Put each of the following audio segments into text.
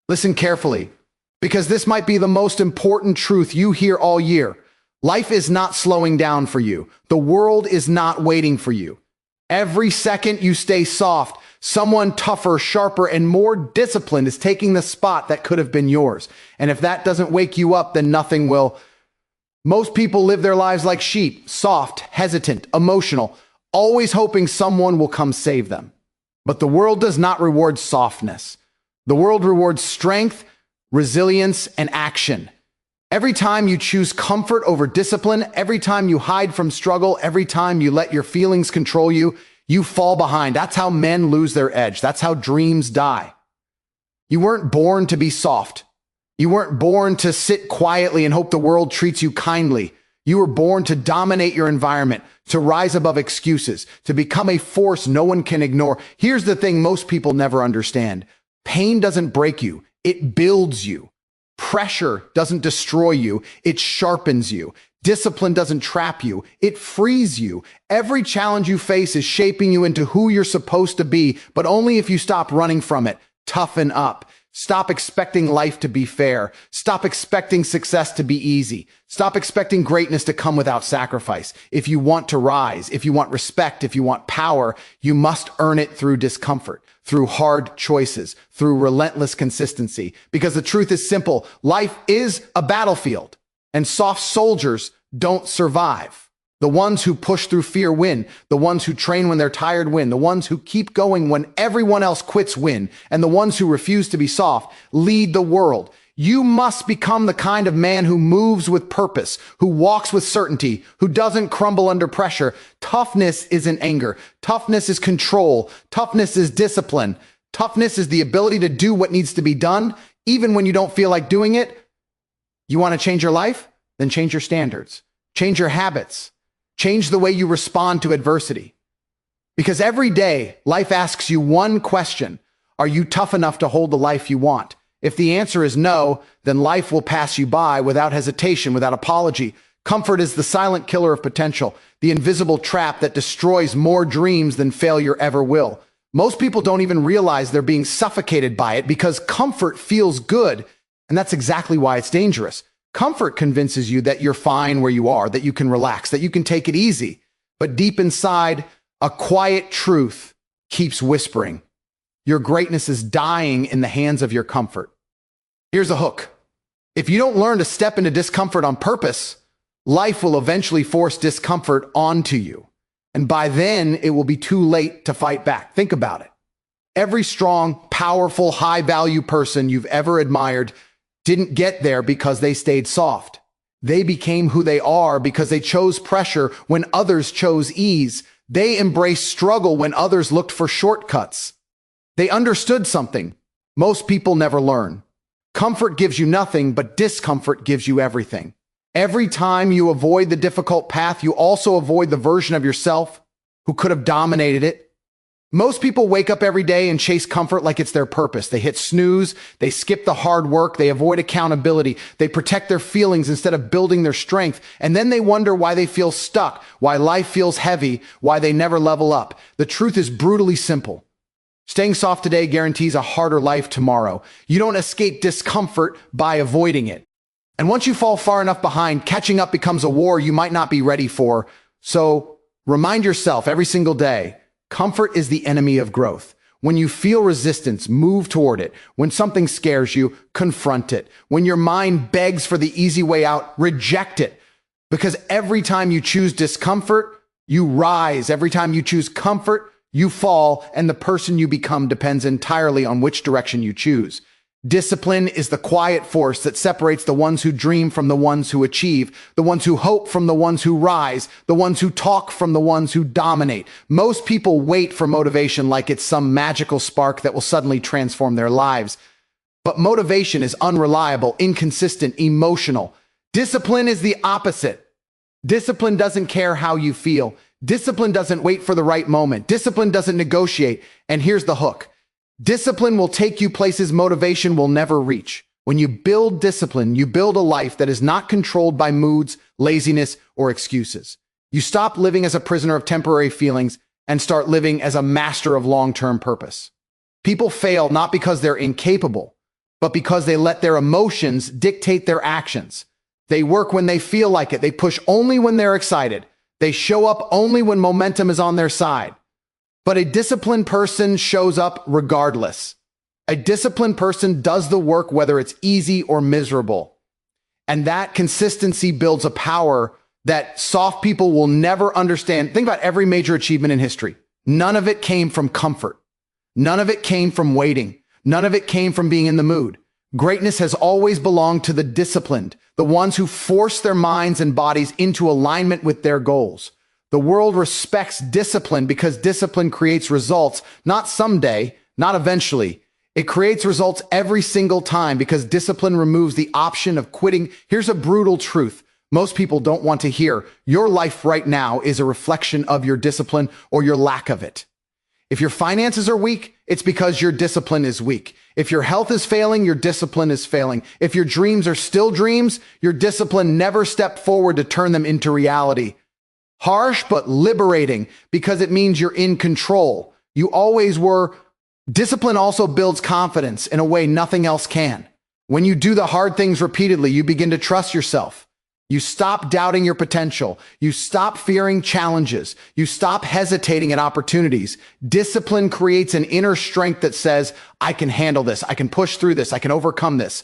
Listen carefully, because this might be the most important truth you hear all year. Life is not slowing down for you. The world is not waiting for you. Every second you stay soft, someone tougher, sharper, and more disciplined is taking the spot that could have been yours. And if that doesn't wake you up, then nothing will. Most people live their lives like sheep, soft, hesitant, emotional, always hoping someone will come save them. But the world does not reward softness. The world rewards strength, resilience, and action. Every time you choose comfort over discipline, every time you hide from struggle, every time you let your feelings control you, you fall behind. That's how men lose their edge. That's how dreams die. You weren't born to be soft. You weren't born to sit quietly and hope the world treats you kindly. You were born to dominate your environment, to rise above excuses, to become a force no one can ignore. Here's the thing most people never understand. Pain doesn't break you. It builds you. Pressure doesn't destroy you. It sharpens you. Discipline doesn't trap you. It frees you. Every challenge you face is shaping you into who you're supposed to be, but only if you stop running from it. Toughen up. Stop expecting life to be fair. Stop expecting success to be easy. Stop expecting greatness to come without sacrifice. If you want to rise, if you want respect, if you want power, you must earn it through discomfort, through hard choices, through relentless consistency. Because the truth is simple. Life is a battlefield, and soft soldiers don't survive. The ones who push through fear win. The ones who train when they're tired win. The ones who keep going when everyone else quits win. And the ones who refuse to be soft lead the world. You must become the kind of man who moves with purpose, who walks with certainty, who doesn't crumble under pressure. Toughness isn't anger. Toughness is control. Toughness is discipline. Toughness is the ability to do what needs to be done, even when you don't feel like doing it. You want to change your life? Then change your standards. Change your habits. Change the way you respond to adversity. Because every day, life asks you one question. Are you tough enough to hold the life you want? If the answer is no, then life will pass you by without hesitation, without apology. Comfort is the silent killer of potential, the invisible trap that destroys more dreams than failure ever will. Most people don't even realize they're being suffocated by it because comfort feels good, and that's exactly why it's dangerous. Comfort convinces you that you're fine where you are, that you can relax, that you can take it easy. But deep inside, a quiet truth keeps whispering. Your greatness is dying in the hands of your comfort. Here's a hook. If you don't learn to step into discomfort on purpose, life will eventually force discomfort onto you. And by then, it will be too late to fight back. Think about it. Every strong, powerful, high-value person you've ever admired didn't get there because they stayed soft. They became who they are because they chose pressure when others chose ease. They embraced struggle when others looked for shortcuts. They understood something most people never learn. Comfort gives you nothing, but discomfort gives you everything. Every time you avoid the difficult path, you also avoid the version of yourself who could have dominated it. Most people wake up every day and chase comfort like it's their purpose. They hit snooze, they skip the hard work, they avoid accountability, they protect their feelings instead of building their strength, and then they wonder why they feel stuck, why life feels heavy, why they never level up. The truth is brutally simple. Staying soft today guarantees a harder life tomorrow. You don't escape discomfort by avoiding it. And once you fall far enough behind, catching up becomes a war you might not be ready for. So remind yourself every single day, comfort is the enemy of growth. When you feel resistance, move toward it. When something scares you, confront it. When your mind begs for the easy way out, reject it. Because every time you choose discomfort, you rise. Every time you choose comfort, you fall, and the person you become depends entirely on which direction you choose. Discipline is the quiet force that separates the ones who dream from the ones who achieve, the ones who hope from the ones who rise, the ones who talk from the ones who dominate. Most people wait for motivation like it's some magical spark that will suddenly transform their lives. But motivation is unreliable, inconsistent, emotional. Discipline is the opposite. Discipline doesn't care how you feel. Discipline doesn't wait for the right moment. Discipline doesn't negotiate. And here's the hook. Discipline will take you places motivation will never reach. When you build discipline, you build a life that is not controlled by moods, laziness, or excuses. You stop living as a prisoner of temporary feelings and start living as a master of long-term purpose. People fail not because they're incapable, but because they let their emotions dictate their actions. They work when they feel like it. They push only when they're excited. They show up only when momentum is on their side. But a disciplined person shows up regardless. A disciplined person does the work whether it's easy or miserable. And that consistency builds a power that soft people will never understand. Think about every major achievement in history. None of it came from comfort. None of it came from waiting. None of it came from being in the mood. Greatness has always belonged to the disciplined, the ones who force their minds and bodies into alignment with their goals. The world respects discipline because discipline creates results, not someday, not eventually. It creates results every single time because discipline removes the option of quitting. Here's a brutal truth most people don't want to hear. Your life right now is a reflection of your discipline or your lack of it. If your finances are weak, it's because your discipline is weak. If your health is failing, your discipline is failing. If your dreams are still dreams, your discipline never stepped forward to turn them into reality. Harsh, but liberating because it means you're in control. You always were. Discipline also builds confidence in a way nothing else can. When you do the hard things repeatedly, you begin to trust yourself. You stop doubting your potential. You stop fearing challenges. You stop hesitating at opportunities. Discipline creates an inner strength that says, I can handle this. I can push through this. I can overcome this.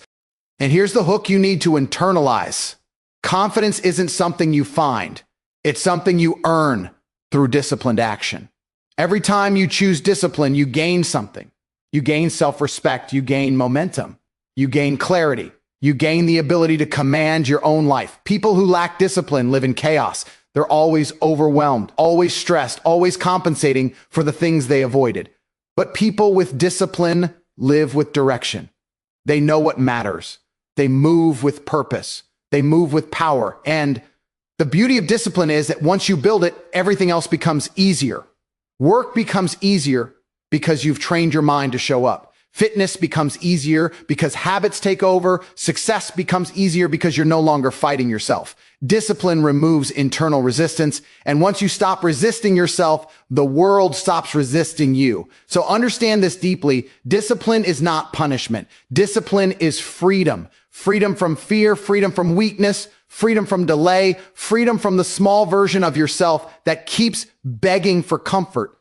And here's the hook you need to internalize. Confidence isn't something you find. It's something you earn through disciplined action. Every time you choose discipline, you gain something. You gain self-respect. You gain momentum. You gain clarity. You gain the ability to command your own life. People who lack discipline live in chaos. They're always overwhelmed, always stressed, always compensating for the things they avoided. But people with discipline live with direction. They know what matters. They move with purpose. They move with power. And the beauty of discipline is that once you build it, everything else becomes easier. Work becomes easier because you've trained your mind to show up. Fitness becomes easier because habits take over. Success becomes easier because you're no longer fighting yourself. Discipline removes internal resistance. And once you stop resisting yourself, the world stops resisting you. So understand this deeply. Discipline is not punishment. Discipline is freedom. Freedom from fear, freedom from weakness, freedom from delay, freedom from the small version of yourself that keeps begging for comfort.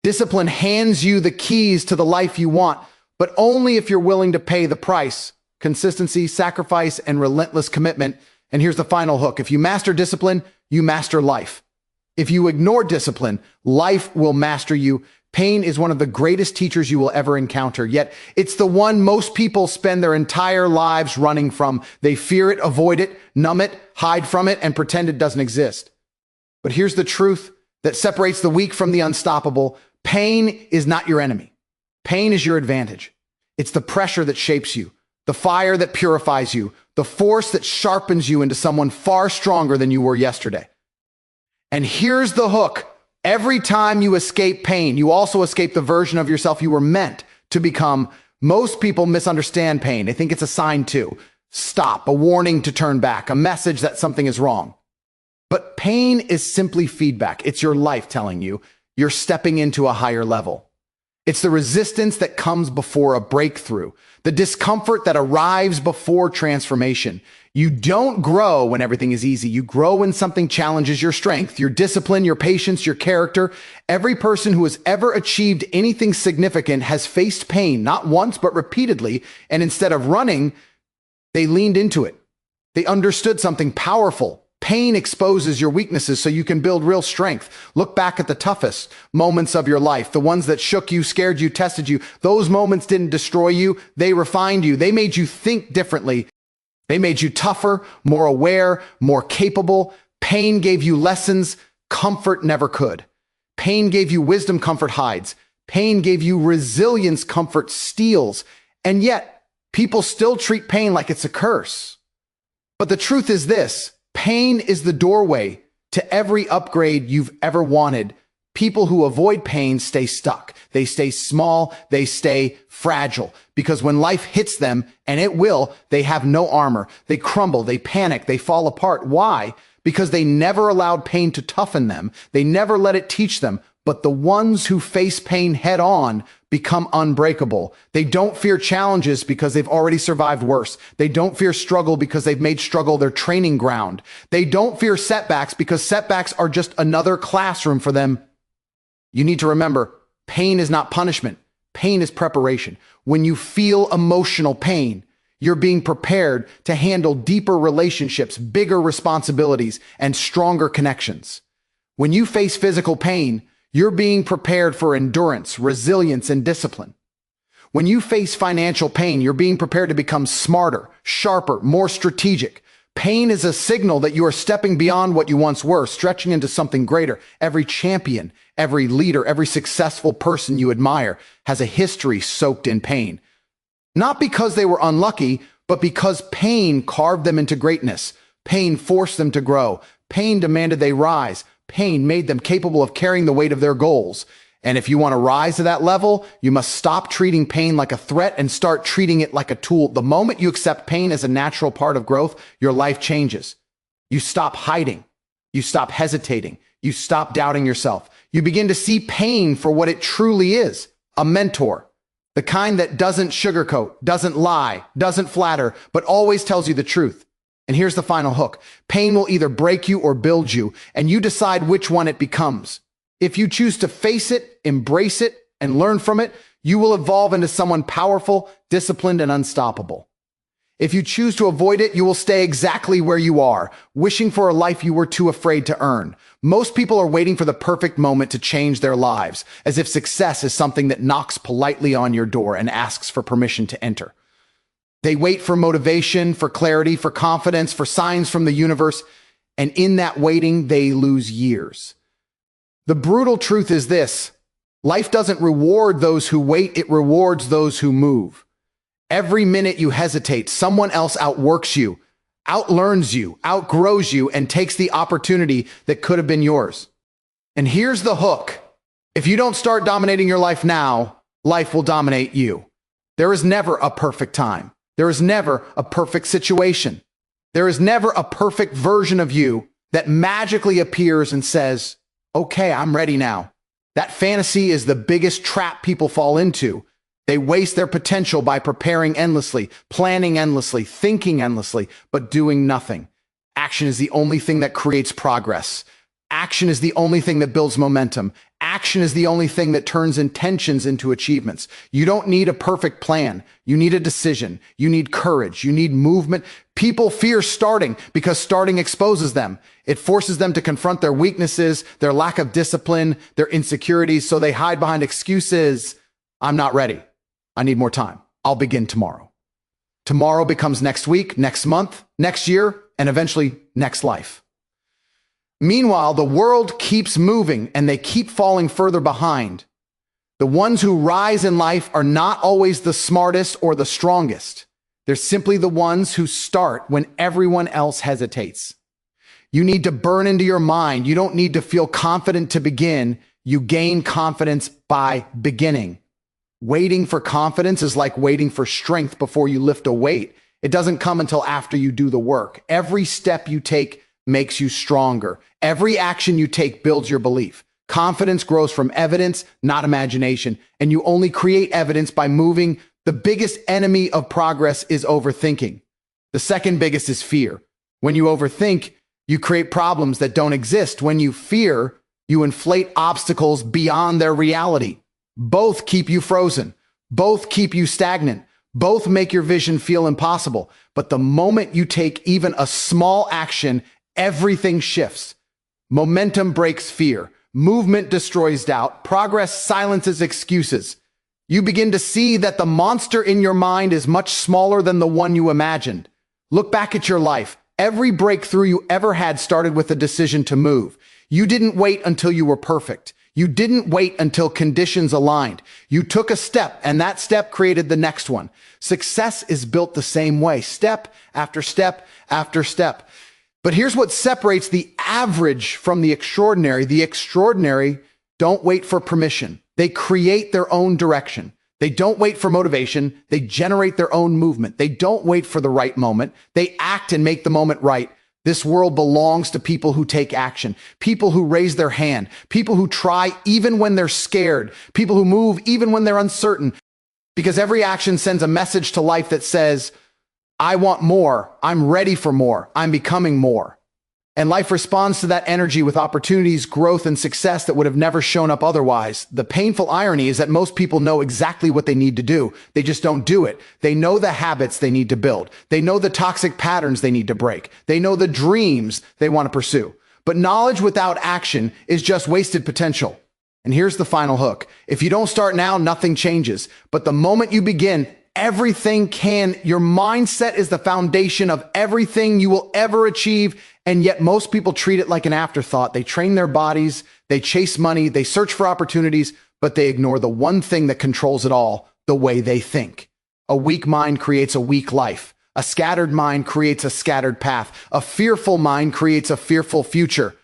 Discipline hands you the keys to the life you want, but only if you're willing to pay the price. Consistency, sacrifice, and relentless commitment. And here's the final hook. If you master discipline, you master life. If you ignore discipline, life will master you. Pain is one of the greatest teachers you will ever encounter, yet it's the one most people spend their entire lives running from. They fear it, avoid it, numb it, hide from it, and pretend it doesn't exist. But here's the truth that separates the weak from the unstoppable. Pain is not your enemy. Pain is your advantage. It's the pressure that shapes you, the fire that purifies you, the force that sharpens you into someone far stronger than you were yesterday. And here's the hook. Every time you escape pain, you also escape the version of yourself you were meant to become. Most people misunderstand pain. They think it's a sign to stop, a warning to turn back, a message that something is wrong. But pain is simply feedback. It's your life telling you you're stepping into a higher level. It's the resistance that comes before a breakthrough, the discomfort that arrives before transformation. You don't grow when everything is easy. You grow when something challenges your strength, your discipline, your patience, your character. Every person who has ever achieved anything significant has faced pain, not once, but repeatedly. And instead of running, they leaned into it. They understood something powerful. Pain exposes your weaknesses so you can build real strength. Look back at the toughest moments of your life, the ones that shook you, scared you, tested you. Those moments didn't destroy you. They refined you. They made you think differently. They made you tougher, more aware, more capable. Pain gave you lessons comfort never could. Pain gave you wisdom comfort hides. Pain gave you resilience comfort steals. And yet, people still treat pain like it's a curse. But the truth is this. Pain is the doorway to every upgrade you've ever wanted. People who avoid pain stay stuck. They stay small. They stay fragile. Because when life hits them, and it will, they have no armor. They crumble. They panic. They fall apart. Why? Because they never allowed pain to toughen them. They never let it teach them. But the ones who face pain head on become unbreakable. They don't fear challenges because they've already survived worse. They don't fear struggle because they've made struggle their training ground. They don't fear setbacks because setbacks are just another classroom for them. You need to remember, pain is not punishment. Pain is preparation. When you feel emotional pain, you're being prepared to handle deeper relationships, bigger responsibilities, and stronger connections. When you face physical pain, you're being prepared for endurance, resilience, and discipline. When you face financial pain, you're being prepared to become smarter, sharper, more strategic. Pain is a signal that you are stepping beyond what you once were, stretching into something greater. Every champion, every leader, every successful person you admire has a history soaked in pain. Not because they were unlucky, but because pain carved them into greatness. Pain forced them to grow. Pain demanded they rise. Pain made them capable of carrying the weight of their goals. And if you want to rise to that level, you must stop treating pain like a threat and start treating it like a tool. The moment you accept pain as a natural part of growth, your life changes. You stop hiding. You stop hesitating. You stop doubting yourself. You begin to see pain for what it truly is, a mentor. The kind that doesn't sugarcoat, doesn't lie, doesn't flatter, but always tells you the truth. And here's the final hook. Pain will either break you or build you, and you decide which one it becomes. If you choose to face it, embrace it, and learn from it, you will evolve into someone powerful, disciplined, and unstoppable. If you choose to avoid it, you will stay exactly where you are, wishing for a life you were too afraid to earn. Most people are waiting for the perfect moment to change their lives, as if success is something that knocks politely on your door and asks for permission to enter. They wait for motivation, for clarity, for confidence, for signs from the universe, and in that waiting, they lose years. The brutal truth is this: life doesn't reward those who wait, it rewards those who move. Every minute you hesitate, someone else outworks you, outlearns you, outgrows you, and takes the opportunity that could have been yours. And here's the hook. If you don't start dominating your life now, life will dominate you. There is never a perfect time. There is never a perfect situation. There is never a perfect version of you that magically appears and says, okay, I'm ready now. That fantasy is the biggest trap people fall into. They waste their potential by preparing endlessly, planning endlessly, thinking endlessly, but doing nothing. Action is the only thing that creates progress. Action is the only thing that builds momentum. Action is the only thing that turns intentions into achievements. You don't need a perfect plan. You need a decision. You need courage. You need movement. People fear starting because starting exposes them. It forces them to confront their weaknesses, their lack of discipline, their insecurities, so they hide behind excuses. I'm not ready. I need more time. I'll begin tomorrow. Tomorrow becomes next week, next month, next year, and eventually next life. Meanwhile, the world keeps moving and they keep falling further behind. The ones who rise in life are not always the smartest or the strongest. They're simply the ones who start when everyone else hesitates. You need to burn into your mind. You don't need to feel confident to begin. You gain confidence by beginning. Waiting for confidence is like waiting for strength before you lift a weight. It doesn't come until after you do the work. Every step you take makes you stronger. Every action you take builds your belief. Confidence grows from evidence, not imagination. And you only create evidence by moving. The biggest enemy of progress is overthinking. The second biggest is fear. When you overthink, you create problems that don't exist. When you fear, you inflate obstacles beyond their reality. Both keep you frozen. Both keep you stagnant. Both make your vision feel impossible. But the moment you take even a small action, everything shifts. Momentum breaks fear. Movement destroys doubt. Progress silences excuses. You begin to see that the monster in your mind is much smaller than the one you imagined. Look back at your life. Every breakthrough you ever had started with a decision to move. You didn't wait until you were perfect. You didn't wait until conditions aligned. You took a step, and that step created the next one. Success is built the same way, step after step after step. But here's what separates the average from the extraordinary. The extraordinary don't wait for permission. They create their own direction. They don't wait for motivation. They generate their own movement. They don't wait for the right moment. They act and make the moment right. This world belongs to people who take action, people who raise their hand, people who try even when they're scared, people who move even when they're uncertain, because every action sends a message to life that says, I want more, I'm ready for more, I'm becoming more. And life responds to that energy with opportunities, growth, and success that would have never shown up otherwise. The painful irony is that most people know exactly what they need to do. They just don't do it. They know the habits they need to build. They know the toxic patterns they need to break. They know the dreams they want to pursue. But knowledge without action is just wasted potential. And here's the final hook. If you don't start now, nothing changes. But the moment you begin, everything can. Your mindset is the foundation of everything you will ever achieve. And yet most people treat it like an afterthought. They train their bodies, they chase money, they search for opportunities, but they ignore the one thing that controls it all, the way they think. A weak mind creates a weak life. A scattered mind creates a scattered path. A fearful mind creates a fearful future.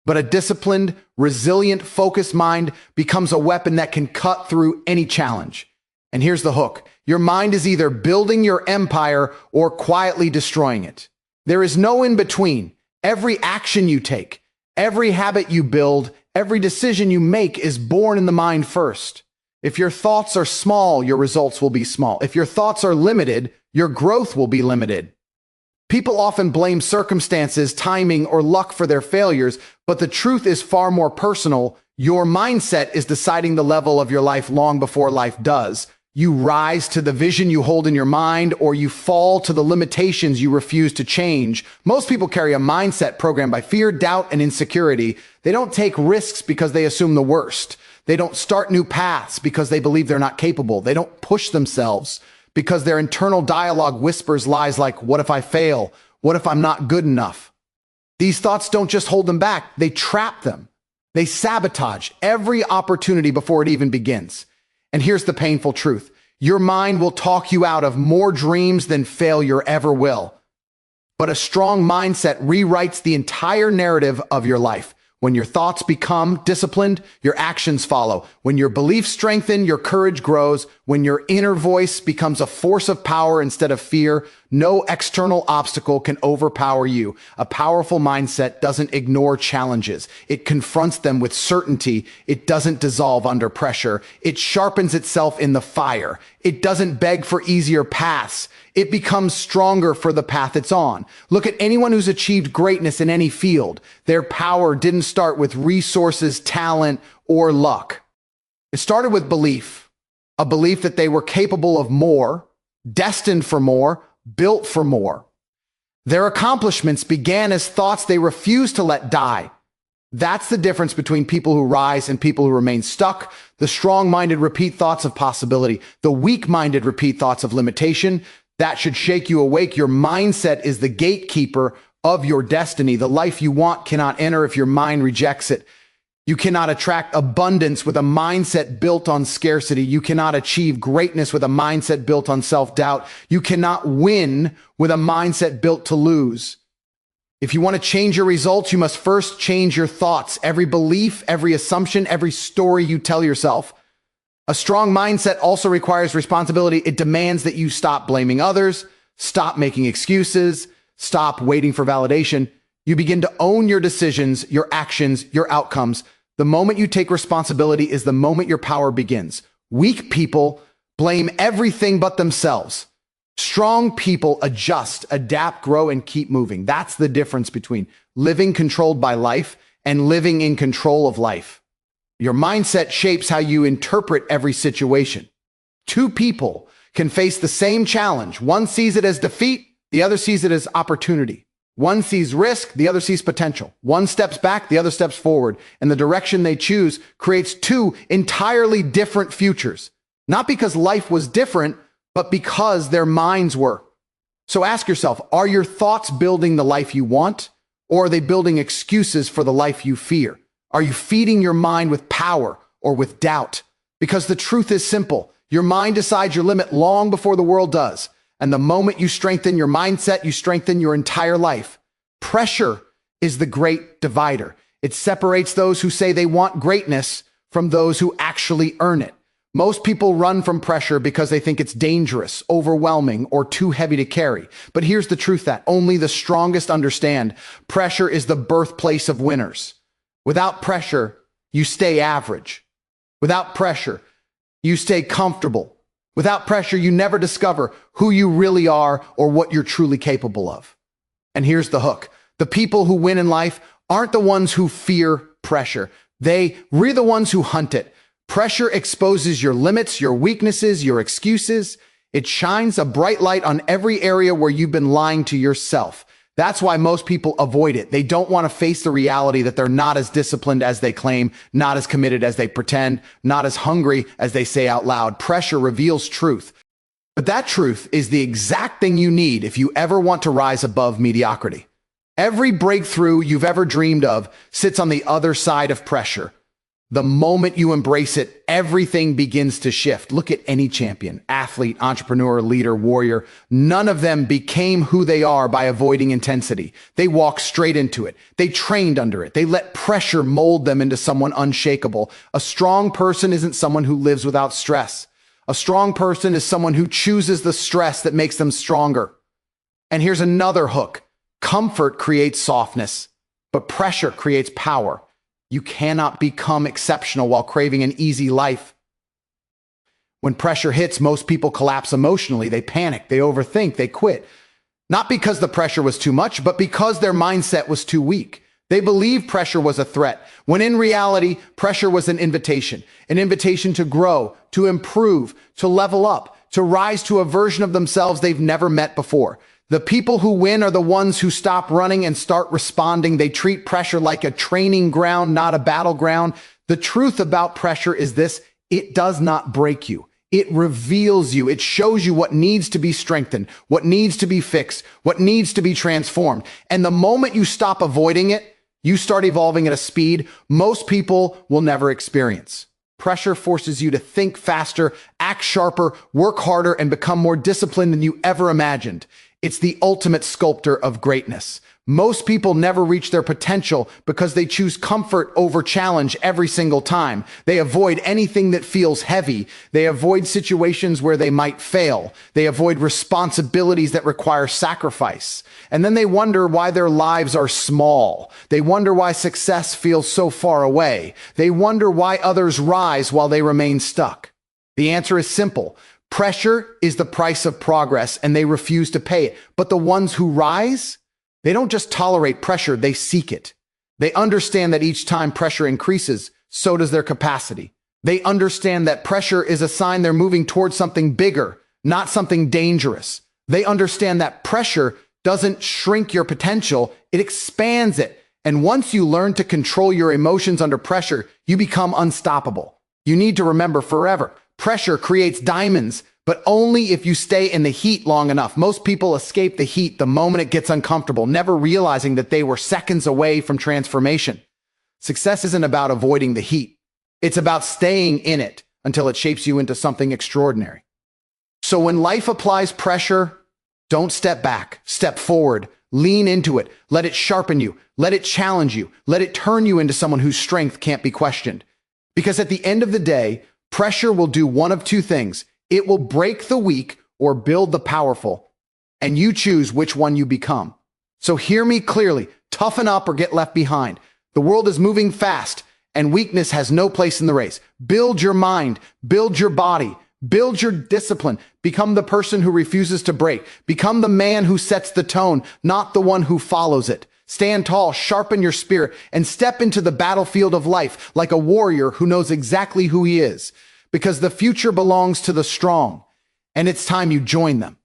But a disciplined, resilient, focused mind becomes a weapon that can cut through any challenge. And here's the hook. Your mind is either building your empire or quietly destroying it. There is no in between. Every action you take, every habit you build, every decision you make is born in the mind first. If your thoughts are small, your results will be small. If your thoughts are limited, your growth will be limited. People often blame circumstances, timing, or luck for their failures, but the truth is far more personal. Your mindset is deciding the level of your life long before life does. You rise to the vision you hold in your mind, or you fall to the limitations you refuse to change. Most people carry a mindset programmed by fear, doubt, and insecurity. They don't take risks because they assume the worst. They don't start new paths because they believe they're not capable. They don't push themselves because their internal dialogue whispers lies like, what if I fail? What if I'm not good enough? These thoughts don't just hold them back. They trap them. They sabotage every opportunity before it even begins. And here's the painful truth. Your mind will talk you out of more dreams than failure ever will. But a strong mindset rewrites the entire narrative of your life. When your thoughts become disciplined, your actions follow. When your beliefs strengthen, your courage grows. When your inner voice becomes a force of power instead of fear, no external obstacle can overpower you. A powerful mindset doesn't ignore challenges. It confronts them with certainty. It doesn't dissolve under pressure. It sharpens itself in the fire. It doesn't beg for easier paths. It becomes stronger for the path it's on. Look at anyone who's achieved greatness in any field. Their power didn't start with resources, talent, or luck. It started with belief, a belief that they were capable of more, destined for more, built for more. Their accomplishments began as thoughts they refused to let die. That's the difference between people who rise and people who remain stuck. The strong-minded repeat thoughts of possibility. The weak-minded repeat thoughts of limitation. That should shake you awake. Your mindset is the gatekeeper of your destiny. The life you want cannot enter if your mind rejects it. You cannot attract abundance with a mindset built on scarcity. You cannot achieve greatness with a mindset built on self-doubt. You cannot win with a mindset built to lose. If you want to change your results, you must first change your thoughts. Every belief, every assumption, every story you tell yourself. A strong mindset also requires responsibility. It demands that you stop blaming others, stop making excuses, stop waiting for validation. You begin to own your decisions, your actions, your outcomes. The moment you take responsibility is the moment your power begins. Weak people blame everything but themselves. Strong people adjust, adapt, grow, and keep moving. That's the difference between living controlled by life and living in control of life. Your mindset shapes how you interpret every situation. Two people can face the same challenge. One sees it as defeat, the other sees it as opportunity. One sees risk, the other sees potential. One steps back, the other steps forward. And the direction they choose creates two entirely different futures. Not because life was different, but because their minds were. So ask yourself, are your thoughts building the life you want, or are they building excuses for the life you fear? Are you feeding your mind with power or with doubt? Because the truth is simple. Your mind decides your limit long before the world does. And the moment you strengthen your mindset, you strengthen your entire life. Pressure is the great divider. It separates those who say they want greatness from those who actually earn it. Most people run from pressure because they think it's dangerous, overwhelming, or too heavy to carry. But here's the truth that only the strongest understand. Pressure is the birthplace of winners. Without pressure, you stay average. Without pressure, you stay comfortable. Without pressure, you never discover who you really are or what you're truly capable of. And here's the hook. The people who win in life aren't the ones who fear pressure. We're the ones who hunt it. Pressure exposes your limits, your weaknesses, your excuses. It shines a bright light on every area where you've been lying to yourself. That's why most people avoid it. They don't want to face the reality that they're not as disciplined as they claim, not as committed as they pretend, not as hungry as they say out loud. Pressure reveals truth. But that truth is the exact thing you need if you ever want to rise above mediocrity. Every breakthrough you've ever dreamed of sits on the other side of pressure. The moment you embrace it, everything begins to shift. Look at any champion, athlete, entrepreneur, leader, warrior. None of them became who they are by avoiding intensity. They walked straight into it. They trained under it. They let pressure mold them into someone unshakable. A strong person isn't someone who lives without stress. A strong person is someone who chooses the stress that makes them stronger. And here's another hook. Comfort creates softness, but pressure creates power. You cannot become exceptional while craving an easy life. When pressure hits, most people collapse emotionally. They panic, they overthink, they quit. Not because the pressure was too much, but because their mindset was too weak. They believed pressure was a threat, when in reality, pressure was an invitation to grow, to improve, to level up, to rise to a version of themselves they've never met before. The people who win are the ones who stop running and start responding. They treat pressure like a training ground, not a battleground. The truth about pressure is this: it does not break you. It reveals you. It shows you what needs to be strengthened, what needs to be fixed, what needs to be transformed. And the moment you stop avoiding it, you start evolving at a speed most people will never experience. Pressure forces you to think faster, act sharper, work harder, and become more disciplined than you ever imagined. It's the ultimate sculptor of greatness. Most people never reach their potential because they choose comfort over challenge every single time. They avoid anything that feels heavy. They avoid situations where they might fail. They avoid responsibilities that require sacrifice. And then they wonder why their lives are small. They wonder why success feels so far away. They wonder why others rise while they remain stuck. The answer is simple. Pressure is the price of progress, and they refuse to pay it. But the ones who rise, they don't just tolerate pressure, they seek it. They understand that each time pressure increases, so does their capacity. They understand that pressure is a sign they're moving towards something bigger, not something dangerous. They understand that pressure doesn't shrink your potential, it expands it. And once you learn to control your emotions under pressure, you become unstoppable. You need to remember forever. Pressure creates diamonds, but only if you stay in the heat long enough. Most people escape the heat the moment it gets uncomfortable, never realizing that they were seconds away from transformation. Success isn't about avoiding the heat. It's about staying in it until it shapes you into something extraordinary. So when life applies pressure, don't step back, step forward, lean into it, let it sharpen you, let it challenge you, let it turn you into someone whose strength can't be questioned. Because at the end of the day, pressure will do one of two things. It will break the weak or build the powerful, and you choose which one you become. So hear me clearly, toughen up or get left behind. The world is moving fast, and weakness has no place in the race. Build your mind, build your body, build your discipline. Become the person who refuses to break. Become the man who sets the tone, not the one who follows it. Stand tall, sharpen your spirit, and step into the battlefield of life like a warrior who knows exactly who he is. Because the future belongs to the strong, and it's time you join them.